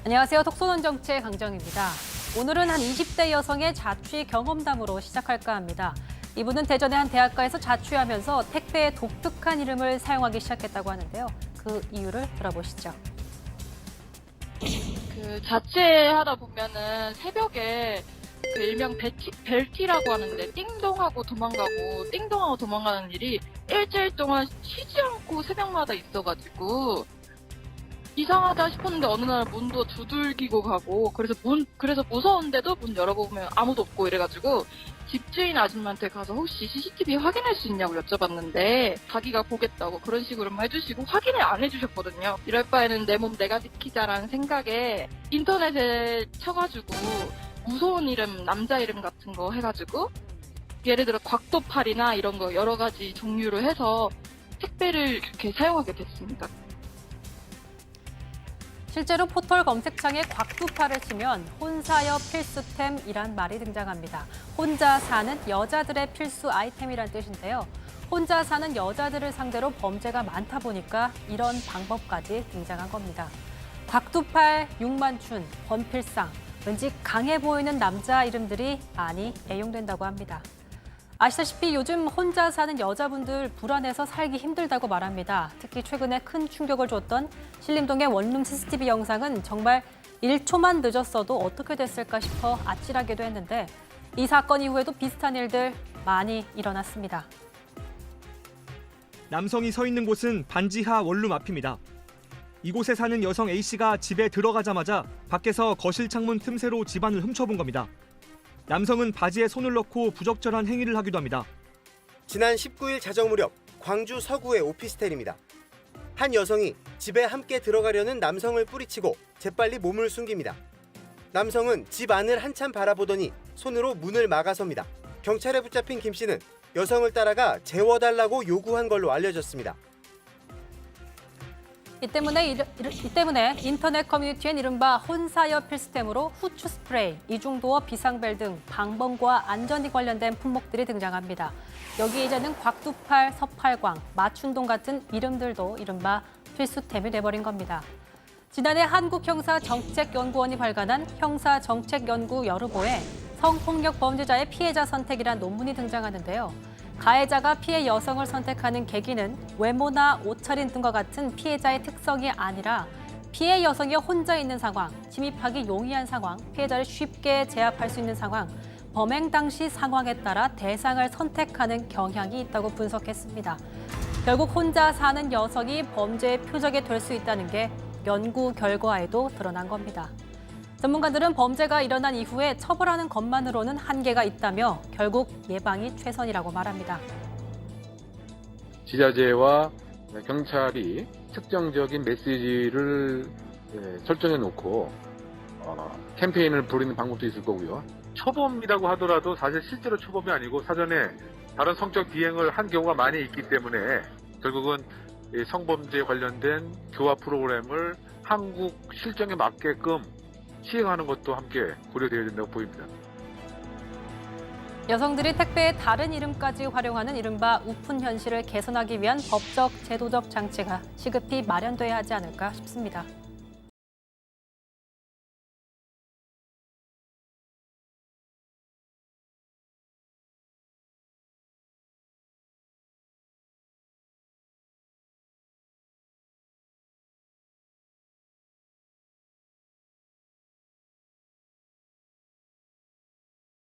안녕하세요. 톡쏘는 정치의 강정입니다. 오늘은 한 20대 여성의 자취 경험담으로 시작할까 합니다. 이분은 대전의 한 대학가에서 자취하면서 택배의 독특한 이름을 사용하기 시작했다고 하는데요. 그 이유를 들어보시죠. 자취하다 보면은 새벽에 일명 벨티라고 하는데 띵동하고 도망가는 일이 일주일 동안 쉬지 않고 새벽마다 있어가지고 이상하다 싶었는데 어느 날 문도 두들기고 가고 그래서 무서운데도 문 열어보면 아무도 없고 이래가지고 집주인 아줌마한테 가서 혹시 CCTV 확인할 수 있냐고 여쭤봤는데 자기가 보겠다고 그런 식으로만 해주시고 확인을 안 해주셨거든요. 이럴 바에는 내 몸 내가 지키자라는 생각에 인터넷에 쳐가지고 무서운 이름, 남자 이름 같은 거 해가지고 예를 들어 곽도팔이나 이런 거 여러 가지 종류로 해서 택배를 이렇게 사용하게 됐습니다. 실제로 포털 검색창에 곽두팔을 치면 혼사여 필수템이란 말이 등장합니다. 혼자 사는 여자들의 필수 아이템이란 뜻인데요. 혼자 사는 여자들을 상대로 범죄가 많다 보니까 이런 방법까지 등장한 겁니다. 곽두팔, 육만춘, 권필상, 왠지 강해 보이는 남자 이름들이 많이 애용된다고 합니다. 아시다시피 요즘 혼자 사는 여자분들 불안해서 살기 힘들다고 말합니다. 특히 최근에 큰 충격을 줬던 신림동의 원룸 CCTV 영상은 정말 1초만 늦었어도 어떻게 됐을까 싶어 아찔하기도 했는데 이 사건 이후에도 비슷한 일들 많이 일어났습니다. 남성이 서 있는 곳은 반지하 원룸 앞입니다. 이곳에 사는 여성 A씨가 집에 들어가자마자 밖에서 거실 창문 틈새로 집안을 훔쳐본 겁니다. 남성은 바지에 손을 넣고 부적절한 행위를 하기도 합니다. 지난 19일 자정 무렵 광주 서구의 오피스텔입니다. 한 여성이 집에 함께 들어가려는 남성을 뿌리치고 재빨리 몸을 숨깁니다. 남성은 집 안을 한참 바라보더니 손으로 문을 막아섭니다. 경찰에 붙잡힌 김 씨는 여성을 따라가 재워달라고 요구한 걸로 알려졌습니다. 이 때문에 인터넷 커뮤니티엔 이른바 혼사여 필수템으로 후추 스프레이, 이중도어 비상벨 등 방범과 안전이 관련된 품목들이 등장합니다. 여기 이제는 곽두팔, 서팔광, 마춘동 같은 이름들도 이른바 필수템이 돼버린 겁니다. 지난해 한국형사정책연구원이 발간한 형사정책연구 여르보에 성폭력 범죄자의 피해자 선택이란 논문이 등장하는데요. 가해자가 피해 여성을 선택하는 계기는 외모나 옷차림 등과 같은 피해자의 특성이 아니라 피해 여성이 혼자 있는 상황, 침입하기 용이한 상황, 피해자를 쉽게 제압할 수 있는 상황, 범행 당시 상황에 따라 대상을 선택하는 경향이 있다고 분석했습니다. 결국 혼자 사는 여성이 범죄의 표적이 될 수 있다는 게 연구 결과에도 드러난 겁니다. 전문가들은 범죄가 일어난 이후에 처벌하는 것만으로는 한계가 있다며 결국 예방이 최선이라고 말합니다. 지자체와 경찰이 특정적인 메시지를 설정해 놓고 캠페인을 벌이는 방법도 있을 거고요. 초범이라고 하더라도 사실 실제로 초범이 아니고 사전에 다른 성적 비행을 한 경우가 많이 있기 때문에 결국은 성범죄에 관련된 교화 프로그램을 한국 실정에 맞게끔 시행하는 것도 함께 고려되어야 된다고 보입니다. 여성들이 택배의 다른 이름까지 활용하는 이른바 우픈 현실을 개선하기 위한 법적, 제도적 장치가 시급히 마련돼야 하지 않을까 싶습니다.